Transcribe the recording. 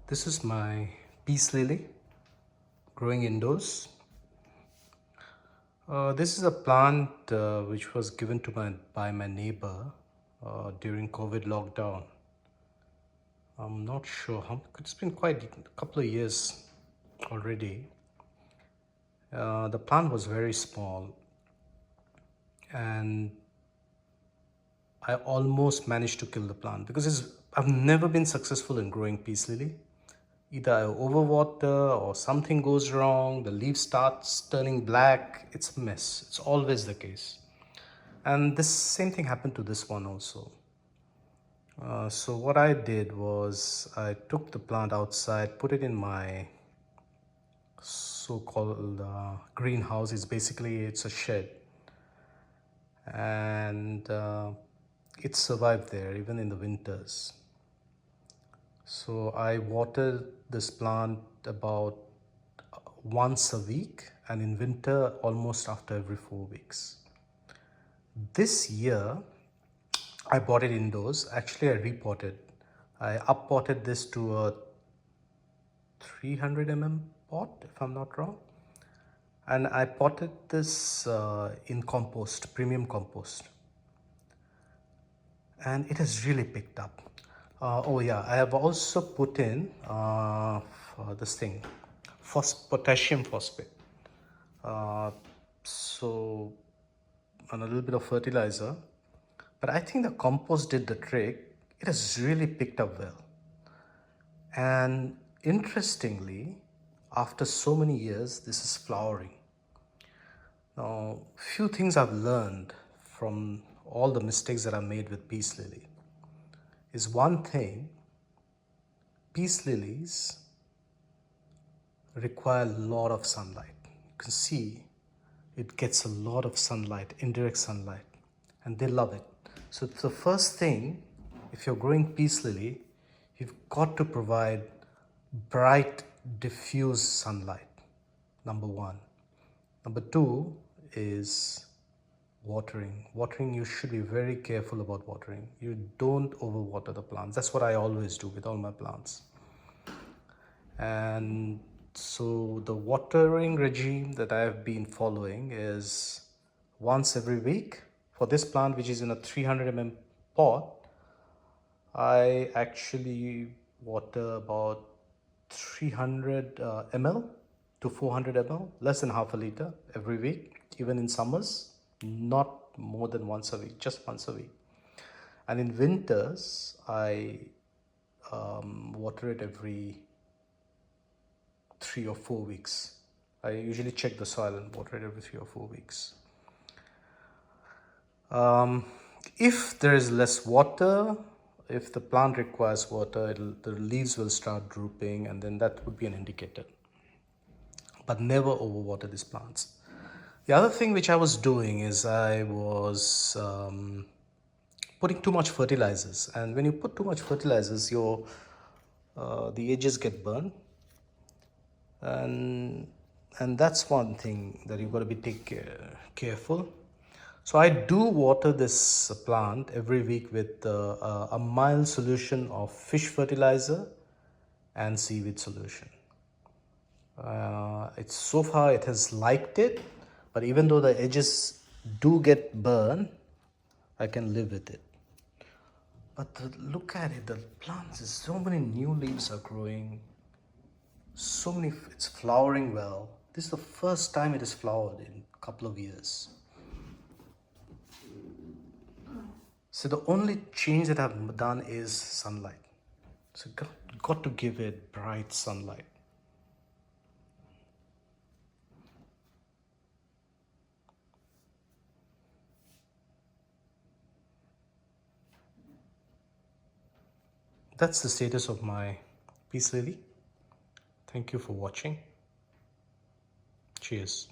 This is my peace lily growing indoors. This is a plant which was given to by my neighbor during COVID lockdown. I'm not sure how, it's been quite a couple of years already. The plant was very small and I almost managed to kill the plant because I've never been successful in growing peace lily. Either I overwater or something goes wrong, the leaf starts turning black, it's a mess. It's always the case. And this same thing happened to this one also. So what I did was I took the plant outside, put it in my so-called greenhouse. It's a shed, and it survived there even in the winters. So I water this plant about once a week, and in winter almost after every 4 weeks. This year I bought it indoors. Actually, I repotted. I uppotted this to a 300 pot, if I'm not wrong. And I potted this in compost, premium compost. And it has really picked up. Oh yeah, I have also put in this thing, potassium phosphate. So, and a little bit of fertilizer. But I think the compost did the trick. It has really picked up well. And interestingly, after so many years, this is flowering. Now, few things I've learned from all the mistakes that I made with peace lily is one thing, peace lilies require a lot of sunlight. You can see it gets a lot of sunlight, indirect sunlight, and they love it. So the first thing, if you're growing peace lily, you've got to provide bright, diffused sunlight, number one. Number two is watering. Watering, you should be very careful about watering. You don't overwater the plants. That's what I always do with all my plants. And so the watering regime that I have been following is once every week. For this plant, which is in a 300 pot, I actually water about 300 ml to 400 ml, less than half a liter every week, even in summers, not more than once a week, just once a week. And in winters, I water it every 3 or 4 weeks. I usually check the soil and water it every 3 or 4 weeks. If there is less water, if the plant requires water, the leaves will start drooping, and then that would be an indicator. But never overwater these plants. The other thing which I was doing is I was putting too much fertilizers, and when you put too much fertilizers, the edges get burned, and that's one thing that you've got to be careful. So I do water this plant every week with a mild solution of fish fertilizer and seaweed solution. So far it has liked it, but even though the edges do get burned, I can live with it. But look at it, the plants, so many new leaves are growing. It's flowering well. This is the first time it has flowered in a couple of years. So the only change that I've done is sunlight. So got to give it bright sunlight. That's the status of my peace lily. Thank you for watching. Cheers.